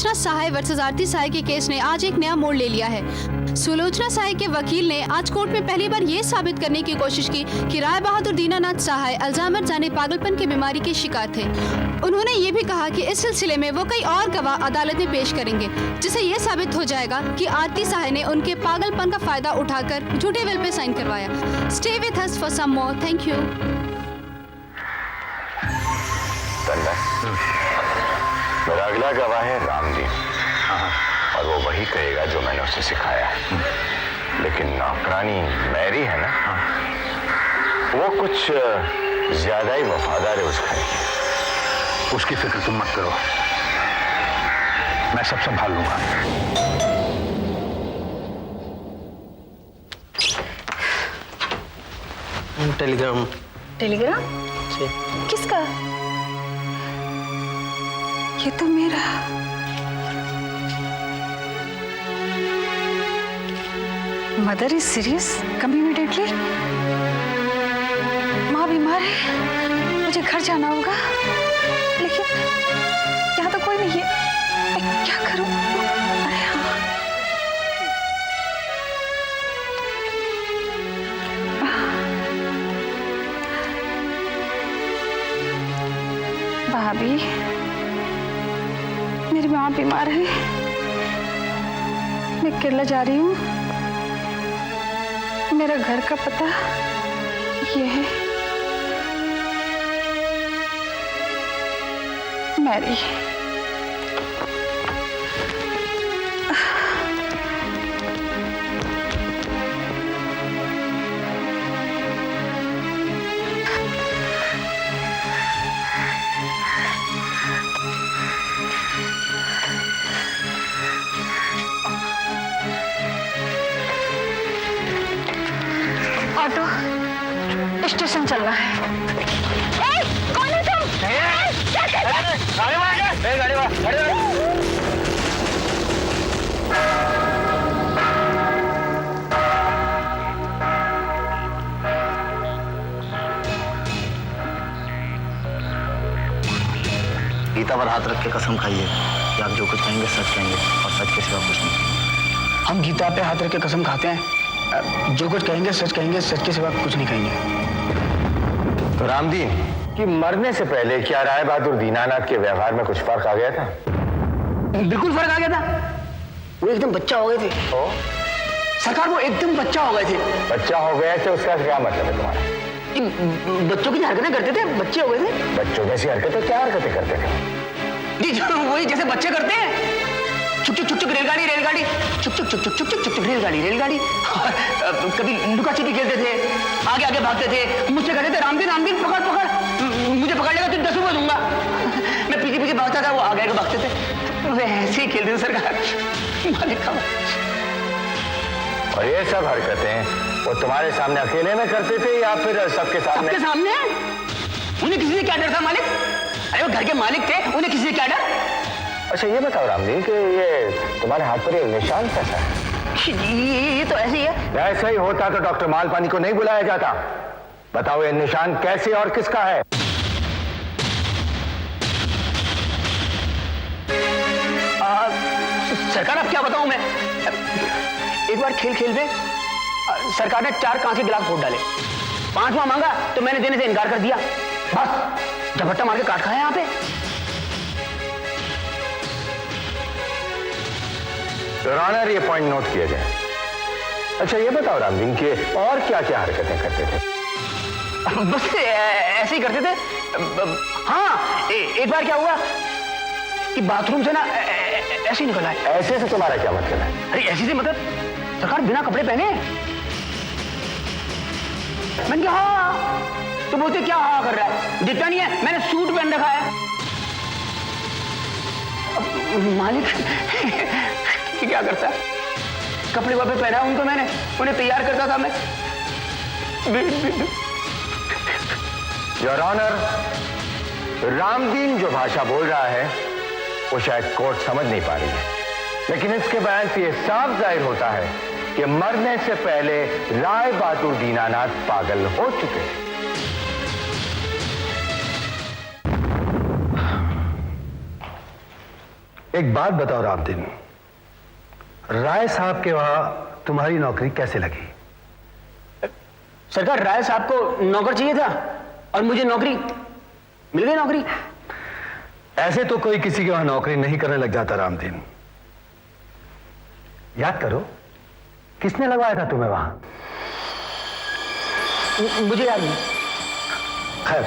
सुलोचना सहाय versus आरती सहाय के case ने आज एक नया मोड़ ले लिया है। सुलोचना सहाय के वकील ने आज कोर्ट में पहली बार ये साबित करने की कोशिश की कि राय बहादुर दीनानाथ सहाय अल्जाइमर जाने पागलपन की बीमारी के शिकार थे। उन्होंने ये भी कहा कि इस सिलसिले में वो कई और गवाह अदालत में पेश करेंगे, जिससे ये साबित हो जाएगा कि आरती सहाय ने उनके पागलपन का फायदा उठाकर झूठे विल पे साइन करवाया। Stay with us for some more. Thank you. मेरा अगला गवाह है रामदीन, और वो वही कहेगा जो मैंने उसे सिखाया है। लेकिन नौकरानी मैरी है ना, वो कुछ ज्यादा ही वफादार है उस घर की। उसकी फिक्र तुम मत करो, मैं सब संभाल लूंगा। टेलीग्राम। टेलीग्राम? किसका? ये तो मेरा। Mother is serious, come immediately. माँ बीमार है, मुझे घर जाना होगा, लेकिन यहाँ तो कोई नहीं है, मैं क्या करूं? अरे हाँ। भाभी, मेरी माँ बीमार है, मैं केरला जा रही हूँ। मेरा घर का पता ये है। मैरी। ऑटो स्टेशन चलना है। ए, कौन है तुम? क्या कर रहे हो? गीता पर हाथ रख के कसम खाइए कि आप जो कुछ कहेंगे सच कहेंगे और सच के सिवा कुछ नहीं। हम गीता पे हाथ रख के कसम खाते हैं, जो कुछ कहेंगे, सच के सिवा कुछ नहीं कहेंगे। तो रामदीन कि मरने से पहले क्या राय बहादुर दीनानाथ के व्यवहार में कुछ फर्क आ गया था? बिल्कुल फर्क आ गया था। वो एकदम बच्चा हो गए थे। ओ? सरकार, वो एकदम बच्चा हो गए थे। बच्चा हो गया थे, उसका क्या मतलब है तुम्हारा? बच्चों की हरकतें करते थे, बच्चे हो गए थे। बच्चों जैसी हरकतें? क्या हरकतें करते थे? जी, वही जैसे बच्चे करते हैं। चुक चुक चुक चुक रेलगाड़ी रेलगाड़ी, चुक चुक चुक चुक चुक चुक चुक रेलगाड़ी रेलगाड़ी। कभी लुका छिपी खेलते थे, आगे आगे भागते थे, मुझसे कहते थे रामदीन रामदीन पकड़ पकड़, मुझे पकड़ लेगा तो 10 रुपये दूंगा। मैं पीछे पीछे भागता था, वो आगे आगे भागते थे। वे ऐसे ही खेलते थे सरकार, मालिक का। और ये सब हरकतें वो तुम्हारे सामने अकेले में करते थे या फिर सबके सामने? सबके सामने। उन्हें किसी से क्या डर था मालिक? अरे वो घर के मालिक थे, उन्हें किसी से क्या डर? अच्छा ये बताओ रामदीन कि ये तुम्हारे हाथ पर ये निशान कैसा है? ये तो ऐसे ही है। ऐसा ही होता तो डॉक्टर मालपानी को नहीं बुलाया जाता। बताओ ये निशान कैसे और किसका है? सरकार, अब क्या बताऊं मैं? एक बार खेल खेल में सरकार ने 4 कांच के गिलास फोड़ डाले। 5वां मांगा तो मैंने देने से इनकार कर दिया। बस झपट्टा मार के काट खाया यहाँ पे। योर ऑनर, ये पॉइंट नोट किया जाए। अच्छा ये बताओ रामदीन के और क्या क्या हरकतें करते थे? बस ऐसे ही करते थे। हाँ, एक बार क्या हुआ कि बाथरूम से ना ऐसे ही निकला है। ऐसे से तुम्हारा क्या मतलब है? अरे ऐसे से मतलब सरकार बिना कपड़े पहने। मैंने कहा हाँ, तो बोलते क्या हाँ कर रहा है, दिखता नहीं है मैंने सूट पहन रखा है। मालिक क्या करता है, कपड़े वापस पहना उनको, मैंने उन्हें तैयार करता था मैं। योर ऑनर, रामदीन जो भाषा बोल रहा है वो शायद कोर्ट समझ नहीं पा रही है, लेकिन इसके बयान से यह साफ जाहिर होता है कि मरने से पहले राय बहादुर दीनानाथ पागल हो चुके थे। एक बात बताओ रामदीन, राय साहब के वहां तुम्हारी नौकरी कैसे लगी? सरकार, राय साहब को नौकर चाहिए था और मुझे नौकरी मिल गई। नौकरी ऐसे तो कोई किसी के वहां नौकरी नहीं करने लग जाता रामदीन। याद करो, किसने लगवाया था तुम्हें वहां? मुझे याद नहीं। खैर,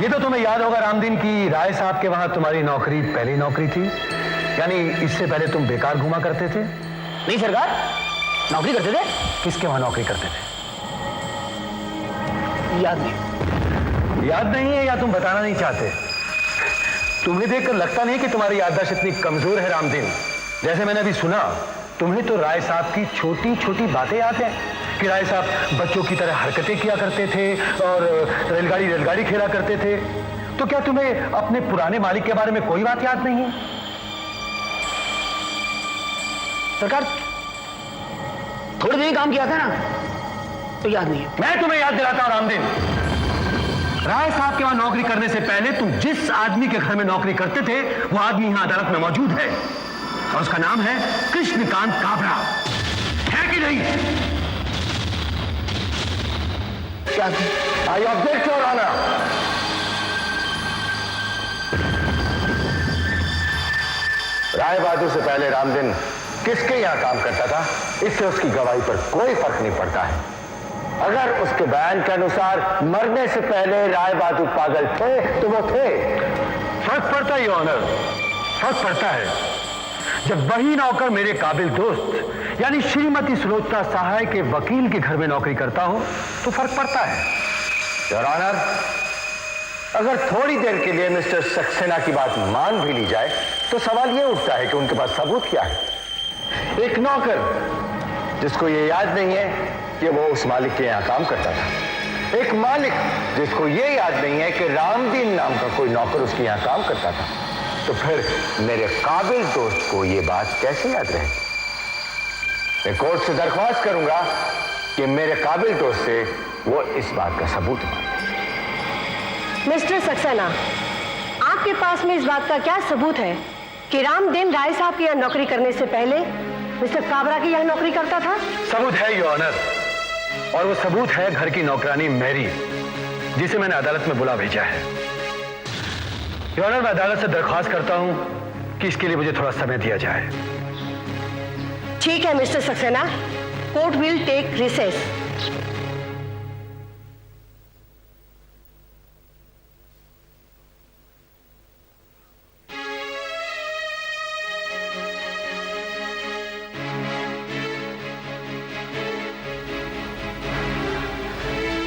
ये तो तुम्हें याद होगा रामदीन की राय साहब के वहां तुम्हारी नौकरी पहली नौकरी थी, यानी इससे पहले तुम बेकार घुमा करते थे। नहीं सरकार, नौकरी करते थे। किसके वहां नौकरी करते थे? याद नहीं। याद नहीं है या तुम बताना नहीं चाहते? तुम्हें देखकर लगता नहीं कि तुम्हारी याददाश्त इतनी कमजोर है रामदीन। जैसे मैंने अभी सुना, तुम्हें तो राय साहब की छोटी छोटी बातें याद हैं कि राय साहब बच्चों की तरह हरकतें किया करते थे और रेलगाड़ी खेला करते थे। तो क्या तुम्हें अपने पुराने मालिक के बारे में कोई बात याद नहीं है? सरकार, थोड़ी देर काम किया था ना, तो याद नहीं है। मैं तुम्हें याद दिलाता हूं रामदीन, राय साहब के वहां नौकरी करने से पहले तुम जिस आदमी के घर में नौकरी करते थे, वो आदमी यहां अदालत में मौजूद है और उसका नाम है कृष्णकांत काबरा। है कि नहीं? I object your honour. Rai Bahadur से पहले रामदीन किसके यहां काम करता था, इससे उसकी गवाही पर कोई फर्क नहीं पड़ता है। अगर उसके बयान के अनुसार मरने से पहले राय बहादुर पागल थे तो वो थे। फर्क पड़ता है ऑनर, फर्क पड़ता है। जब वही नौकर मेरे काबिल दोस्त यानी श्रीमती सुलोचना सहाय के वकील के घर में नौकरी करता हो तो फर्क पड़ता है। योर ऑनर, अगर थोड़ी देर के लिए मिस्टर सक्सेना की बात मान भी ली जाए तो सवाल यह उठता है कि उनके पास सबूत क्या है। एक नौकर जिसको ये याद नहीं है कि वो उस मालिक के यहां काम करता था, एक मालिक जिसको ये याद नहीं है कि रामदीन नाम का कोई नौकर उसके यहां काम करता था, तो फिर मेरे काबिल दोस्त को ये बात कैसे याद रहे? मैं कोर्ट से दरख्वास्त करूंगा कि मेरे काबिल दोस्त से वो इस बात का सबूत मांगे। मिस्टर सक्सेना, आपके पास में इस बात का क्या सबूत है कि रामदीन राय साहब की यहाँ नौकरी करने से पहले मिस्टर काबरा की यहाँ नौकरी करता था? सबूत है योर ऑनर, और वो सबूत है घर की नौकरानी मैरी, जिसे मैंने अदालत में बुला भेजा है। योर ऑनर, मैं अदालत से दरख्वास्त करता हूं कि इसके लिए मुझे थोड़ा समय दिया जाए। ठीक है mister Saxena, court will take recess.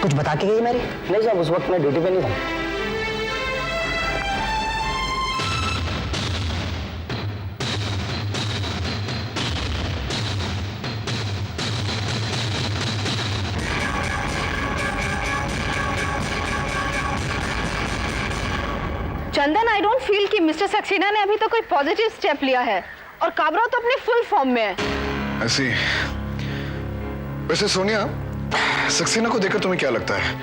कुछ बता के गई मेरी? नहीं साहब, उस वक्त मैं ड्यूटी पे नहीं था। चंदन, आई डोंट फील कि मिस्टर सक्सेना ने अभी तक कोई पॉजिटिव स्टेप लिया है और काबरा तो अपने फुल फॉर्म में है। ऐसी वैसे सोनिया, सक्सेना को देखकर तुम्हें क्या लगता है?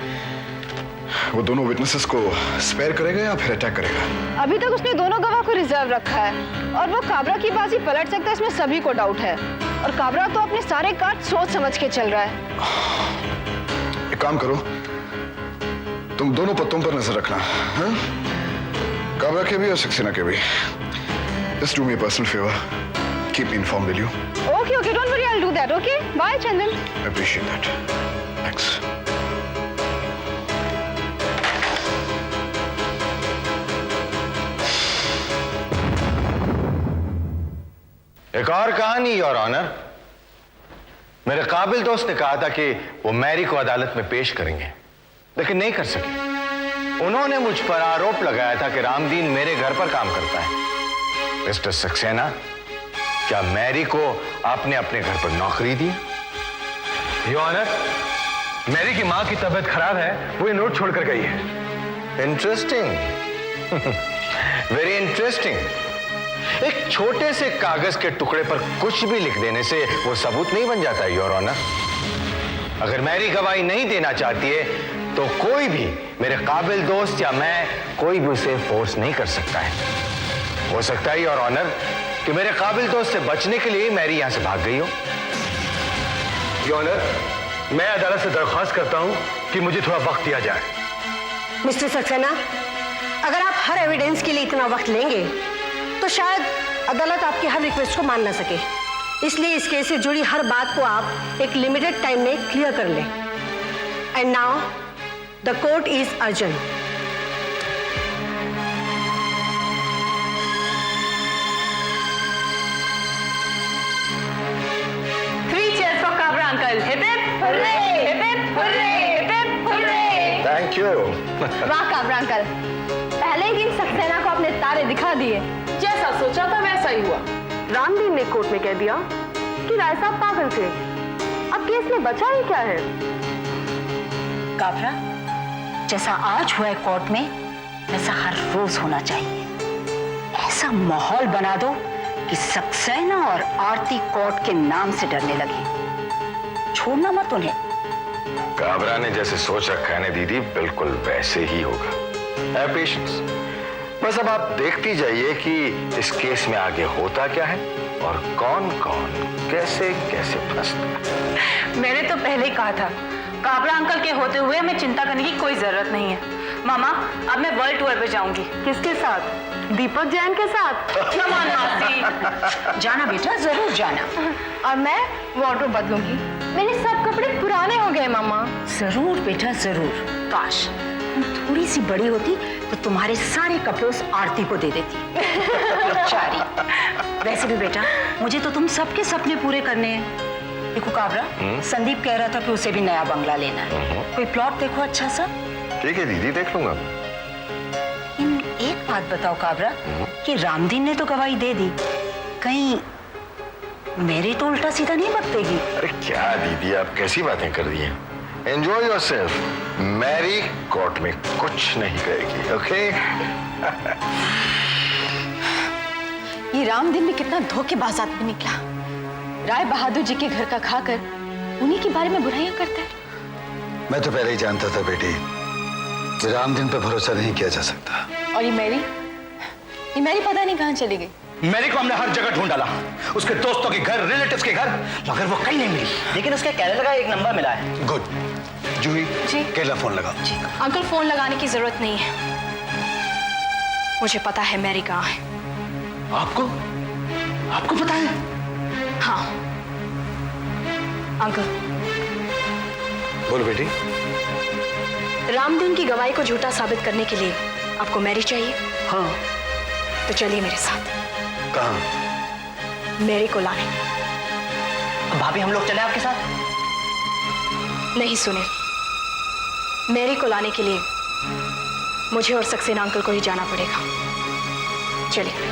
वो दोनों विटनेसेस को स्पेयर करेगा या फिर अटैक करेगा? अभी तक उसने दोनों गवाह को रिजर्व रखा है और वो काबरा की बाजी पलट सकता है, इसमें सभी को डाउट है। और काबरा तो अपने सारे कार्ड सोच समझ के चल रहा है। एक काम करो, तुम दोनों पत्तों पर नजर रखना, हाँ? काबरा के भी और सक्सेना के भी। Just do me a personal favor. Keep me informed, will you? Okay, okay, don't worry, I'll do that, okay? Bye, Chandan. I appreciate that. Thanks. एक और कहानी योर ऑनर। मेरे काबिल दोस्त ने कहा था कि वो मैरी को अदालत में पेश करेंगे, लेकिन नहीं कर सके। उन्होंने मुझ पर आरोप लगाया था कि रामदीन मेरे घर पर काम करता है। मिस्टर सक्सेना, क्या मैरी को आपने अपने घर पर नौकरी दी? योर ऑनर, मैरी की मां की तबीयत खराब है, वो ये नोट छोड़कर गई है। Interesting, very interesting. एक छोटे से कागज के टुकड़े पर कुछ भी लिख देने से वो सबूत नहीं बन जाता है योर ऑनर। अगर मैरी गवाही नहीं देना चाहती है तो कोई भी, मेरे काबिल दोस्त या मैं, कोई भी उसे फोर्स नहीं कर सकता है। हो सकता है और ऑनर कि मेरे काबिल दोस्त से बचने के लिए मैरी यहां से भाग गई हो। ऑनर, मैं अदालत से दरख्वास्त करता हूं कि मुझे थोड़ा वक्त दिया जाए। मिस्टर सक्सेना, अगर आप हर एविडेंस के लिए इतना वक्त लेंगे तो शायद अदालत आपकी हर रिक्वेस्ट को मान ना सके। इसलिए इस केस से जुड़ी हर बात को आप एक लिमिटेड टाइम में क्लियर कर लें। And now the court is urgent. Thank you. वाह काबरा अंकल, पहले ही दिन सक्सेना को अपने तारे दिखा दिए। जैसा सोचा था वैसा ही हुआ। रामदीन ने कोर्ट में कह दिया कि राय साहब पागल थे। अब केस में बचा ही क्या है? काबरा, जैसा आज हुआ है कोर्ट में वैसा हर रोज होना चाहिए। ऐसा माहौल बना दो कि सक्सेना और आरती कोर्ट के नाम से डरने लगी। छोड़ना मत उन्हें। काबरा ने जैसे सोच रखा है ना दीदी, बिल्कुल वैसे ही होगा। है पेशेंस। बस अब आप देखती जाइए कि इस केस में आगे होता क्या है और कौन कौन कैसे कैसे फंसता है। मैंने तो पहले ही कहा था, काबरा अंकल के होते हुए हमें चिंता करने की कोई जरूरत नहीं है। मामा, अब मैं वर्ल्ड टूर पे जाऊंगी। किसके साथ? दीपक जैन के साथ? जाना बेटा, जरूर जाना। और मैं वार्डरोब बदलूंगी। मेरे सब कपड़े पुराने हो गए मामा। जरूर बेटा, जरूर। काश तुम थोड़ी सी बड़ी होती तो तुम्हारे सारे कपड़े उस आरती को दे देती। बेचारी। वैसे भी बेटा, मुझे तो तुम सबके सपने पूरे करने हैं। देखो काबरा, संदीप कह रहा था कि उसे भी नया बंगला लेना है। कोई प्लॉट देखो अच्छा सा। ठीक है दीदी, देख लूंगा। एक बात बताओ काबरा, कि रामदीन ने तो गवाही दे दी, कहीं मेरी तो उल्टा सीधा नहीं बकतेगी? अरे क्या दीदी, आप कैसी बातें कर रही हैं? Enjoy yourself. मैरी कोर्ट में कुछ नहीं करेगी, ओके? ये रामदीन भी कितना धोखेबाज आदमी निकला। राय बहादुर जी के घर का खाकर उन्हीं के बारे में बुराइयां करता है। मैं तो पहले ही जानता था बेटी, रामदीन पर भरोसा नहीं किया जा सकता। और ये मैरी पता नहीं कहाँ चली गई। मैरी को हमने हर जगह ढूंढ डाला, उसके दोस्तों के घर, रिलेटिव्स के घर, मगर वो कहीं नहीं मिली। लेकिन उसके केरला का एक नंबर मिला है। गुड। जूही, जी। केरला फोन लगाओ। जी। अंकल, फोन लगाने की जरूरत नहीं है, मुझे पता है मैरी कहाँ है। आपको पता है? हाँ अंकल। बोलो बेटी। रामदीन की गवाही को झूठा साबित करने के लिए आपको मैरी चाहिए? हाँ। तो चलिए मेरे साथ। कहाँ? मैरी को लाने। भाभी, हम लोग चले आपके साथ? नहीं सुने, मैरी को लाने के लिए मुझे और सक्सेना अंकल को ही जाना पड़ेगा। चलिए।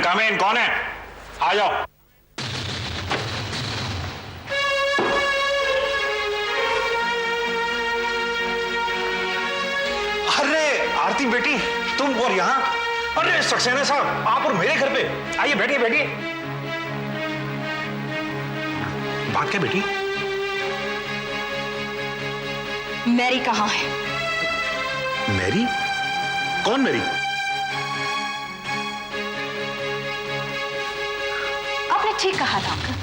कम इन, कौन है? आ जाओ। अरे आरती बेटी, तुम और यहां? अरे सक्सेना साहब, आप और मेरे घर पे आइए, बैठिए बैठिए। बात क्या बेटी? मैरी कहाँ है? मैरी? कौन मैरी? आपने ठीक कहा था अंकल,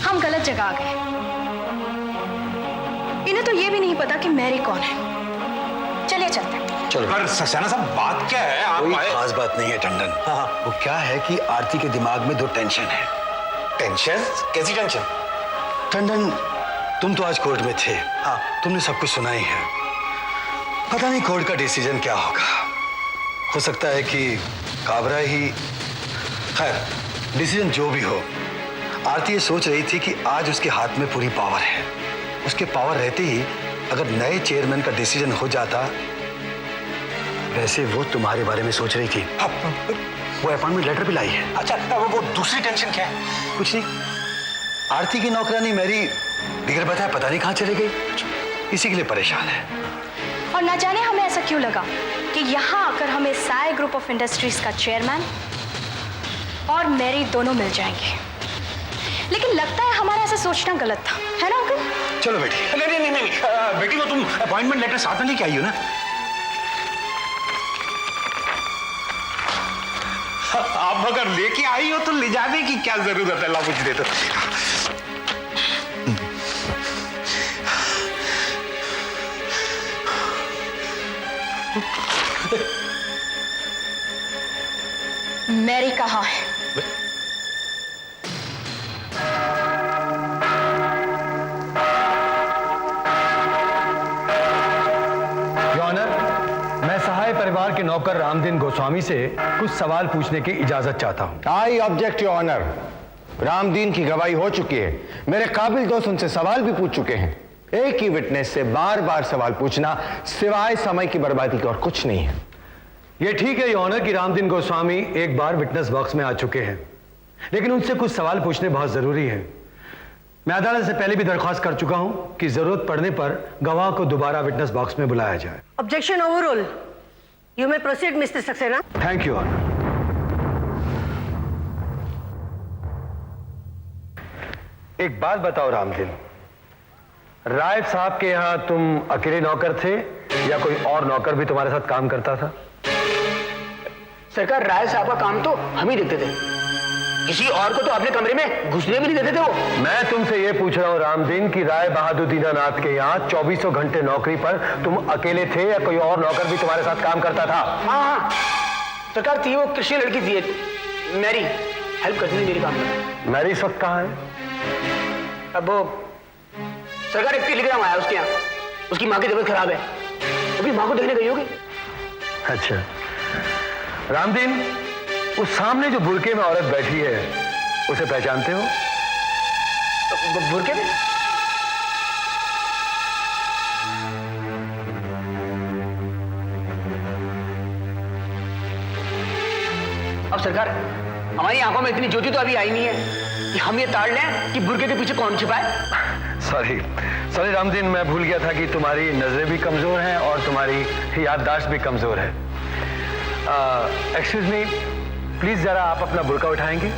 हम गलत जगह आ गए। इन्हें तो ये भी नहीं पता कि मैरी कौन है। चलिए चलते हैं। चलो। पर सक्सेना साहब, बात क्या है? आप कोई आए? खास बात नहीं है टंडन। हाँ। वो क्या है कि आरती के दिमाग में 2 टेंशन है। टेंशन? कैसी टेंशन? टंडन, तुम तो आज कोर्ट में थे। हाँ। तुमने सब कुछ सुना ही है। पता नहीं कोर्ट का डिसीजन क्या होगा। हो सकता है कि काबरा ही, खैर डिसीजन जो भी हो, आरती ये सोच रही थी कि आज उसके हाथ में पूरी पावर है। उसके पावर रहते ही अगर नए चेयरमैन का डिसीजन हो जाता, वैसे वो तुम्हारे बारे में सोच रही थी। वो अपॉइंटमेंट लेटर भी लाई है। अच्छा, वो दूसरी टेंशन क्या है? कुछ नहीं, आरती की नौकरानी मैरी बिगड़ बताया पता नहीं कहाँ चली गई, इसी के लिए परेशान है। और ना जाने हमें ऐसा क्यों लगा कि यहाँ आकर हमें साय ग्रुप ऑफ इंडस्ट्रीज का चेयरमैन और मैरी दोनों मिल जाएंगे। लेकिन लगता है हमारा ऐसा सोचना गलत था, है ना अंकल? चलो बेटी। नहीं, बेटी वो तुम अपॉइंटमेंट लेटर साथ में लेके आई हो ना? आप अगर लेके आई हो तो ले जाने की क्या जरूरत है? ला कुछ दे तो। मैरी कहाँ है? मैं सहाय परिवार के नौकर रामदीन गोस्वामी से कुछ सवाल पूछने की इजाजत चाहता हूं। I object your honour. Ramdeen की गवाही हो चुकी है। मेरे काबिल दोस्त उनसे सवाल भी पूछ चुके हैं। एक ही विटनेस से बार बार सवाल पूछना सिवाय समय की बर्बादी के और कुछ नहीं है। यह ठीक है योर ऑनर कि रामदीन गोस्वामी एक बार विटनेस बॉक्स में आ चुके हैं, लेकिन उनसे कुछ सवाल पूछने बहुत जरूरी है। मैं अदालत से पहले भी दरख्वास्त कर चुका हूं कि जरूरत पड़ने पर गवाह को दोबारा विटनेस बॉक्स में बुलाया जाए। Objection overrule. You may proceed mister Saxena. Thank you honour. एक बात बताओ रामदीन, राय साहब के यहां तुम अकेले नौकर थे या कोई और नौकर भी तुम्हारे साथ काम करता था? सरकार, राय साहब का काम तो हम ही देखते थे, किसी और को तो अपने कमरे में घुसने भी नहीं देते थे वो। मैं तुमसे यह पूछ रहा हूं रामदीन कि राय बहादुर दीनानाथ के यहाँ 24 घंटे नौकरी पर तुम अकेले थे या कोई और नौकर भी तुम्हारे साथ काम करता था? हाँ सरकार, थी वो कृष्ण लड़की थी मैरी, हेल्प करती थी मेरे काम में। मैरी इस वक्त कहाँ है? अब वो सरकार, एक टेलीग्राम आया उसके यहाँ, उसकी माँ की तबीयत खराब है, अभी माँ को देखने गई होगी। अच्छा रामदीन, उस सामने जो बुरके में औरत बैठी है उसे पहचानते हो? बुरके में? अब सरकार, हमारी आंखों में इतनी ज्योति तो अभी आई नहीं है कि हम ये ताड़ लें कि बुरके के पीछे कौन छिपा है। सॉरी रामदीन, मैं भूल गया था कि तुम्हारी नजरें भी कमजोर हैं और तुम्हारी याददाश्त भी कमजोर है। एक्सक्यूज मी, प्लीज जरा आप अपना बुर्का उठाएंगे?